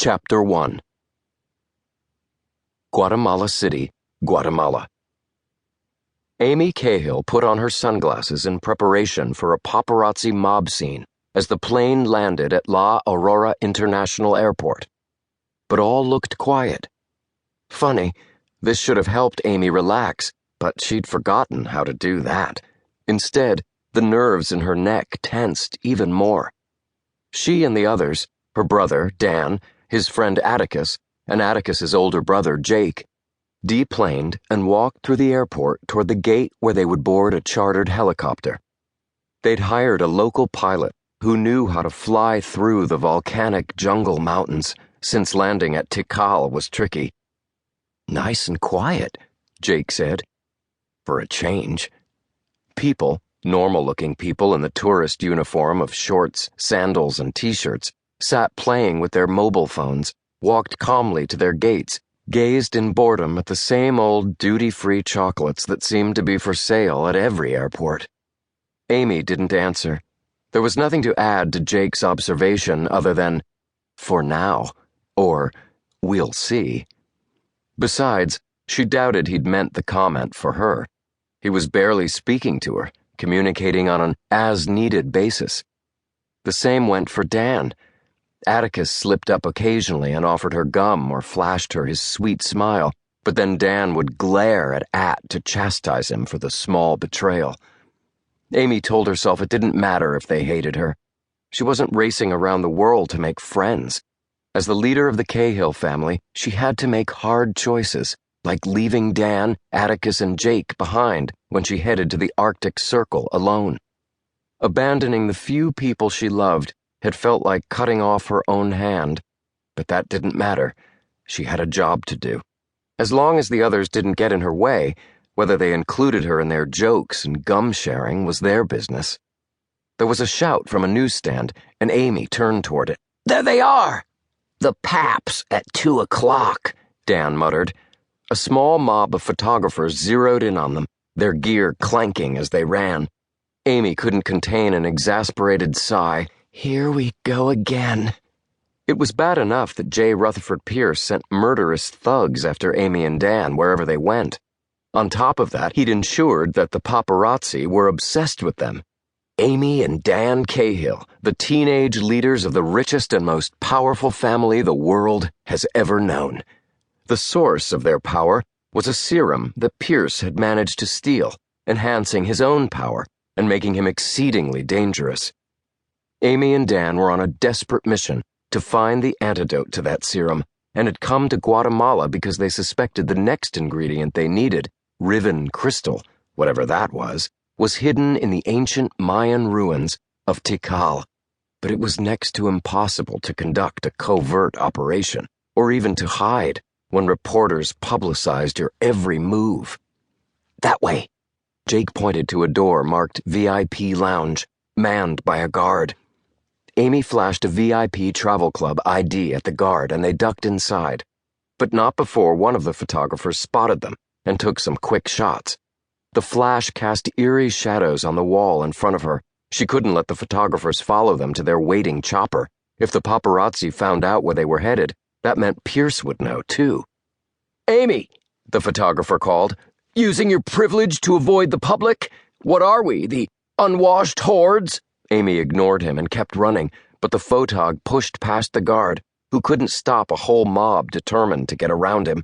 Chapter 1. Guatemala City, Guatemala. Amy Cahill put on her sunglasses in preparation for a paparazzi mob scene as the plane landed at La Aurora International Airport. But all looked quiet. Funny, this should have helped Amy relax, but she'd forgotten how to do that. Instead, the nerves in her neck tensed even more. She and the others, her brother, Dan, his friend Atticus, and Atticus's older brother, Jake, deplaned and walked through the airport toward the gate where they would board a chartered helicopter. They'd hired a local pilot who knew how to fly through the volcanic jungle mountains, since landing at Tikal was tricky. "Nice and quiet," Jake said. "For a change." People, normal-looking people in the tourist uniform of shorts, sandals, and t-shirts, sat playing with their mobile phones, walked calmly to their gates, gazed in boredom at the same old duty-free chocolates that seemed to be for sale at every airport. Amy didn't answer. There was nothing to add to Jake's observation other than, "For now," or "We'll see." Besides, she doubted he'd meant the comment for her. He was barely speaking to her, communicating on an as-needed basis. The same went for Dan. Atticus slipped up occasionally and offered her gum or flashed her his sweet smile, but then Dan would glare at At to chastise him for the small betrayal. Amy told herself it didn't matter if they hated her. She wasn't racing around the world to make friends. As the leader of the Cahill family, she had to make hard choices, like leaving Dan, Atticus, and Jake behind when she headed to the Arctic Circle alone. Abandoning the few people she loved had felt like cutting off her own hand, but that didn't matter. She had a job to do. As long as the others didn't get in her way, whether they included her in their jokes and gum sharing was their business. There was a shout from a newsstand, and Amy turned toward it. "There they are! The Paps at 2 o'clock, Dan muttered. A small mob of photographers zeroed in on them, their gear clanking as they ran. Amy couldn't contain an exasperated sigh. Here we go again. It was bad enough that J. Rutherford Pierce sent murderous thugs after Amy and Dan wherever they went. On top of that, he'd ensured that the paparazzi were obsessed with them. Amy and Dan Cahill, the teenage leaders of the richest and most powerful family the world has ever known. The source of their power was a serum that Pierce had managed to steal, enhancing his own power and making him exceedingly dangerous. Amy and Dan were on a desperate mission to find the antidote to that serum, and had come to Guatemala because they suspected the next ingredient they needed, Riven Crystal, whatever that was hidden in the ancient Mayan ruins of Tikal. But it was next to impossible to conduct a covert operation, or even to hide, when reporters publicized your every move. "That way." Jake pointed to a door marked VIP Lounge, manned by a guard. Amy flashed a VIP Travel Club ID at the guard and they ducked inside, but not before one of the photographers spotted them and took some quick shots. The flash cast eerie shadows on the wall in front of her. She couldn't let the photographers follow them to their waiting chopper. If the paparazzi found out where they were headed, that meant Pierce would know, too. "Amy," the photographer called, "using your privilege to avoid the public? What are we, the unwashed hordes?" Amy ignored him and kept running, but the photog pushed past the guard, who couldn't stop a whole mob determined to get around him.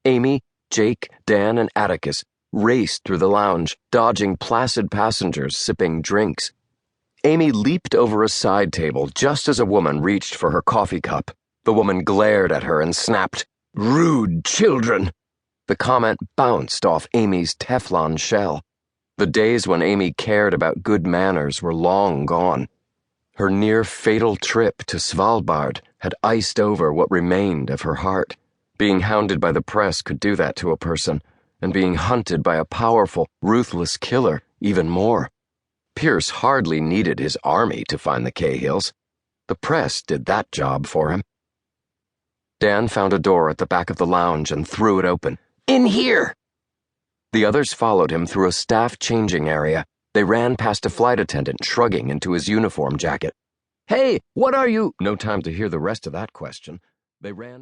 Amy, Jake, Dan, and Atticus raced through the lounge, dodging placid passengers sipping drinks. Amy leaped over a side table just as a woman reached for her coffee cup. The woman glared at her and snapped, "Rude children!" The comment bounced off Amy's Teflon shell. The days when Amy cared about good manners were long gone. Her near-fatal trip to Svalbard had iced over what remained of her heart. Being hounded by the press could do that to a person, and being hunted by a powerful, ruthless killer even more. Pierce hardly needed his army to find the Cahills. The press did that job for him. Dan found a door at the back of the lounge and threw it open. "In here!" The others followed him through a staff changing area. They ran past a flight attendant shrugging into his uniform jacket. "Hey, what are you—" No time to hear the rest of that question. They ran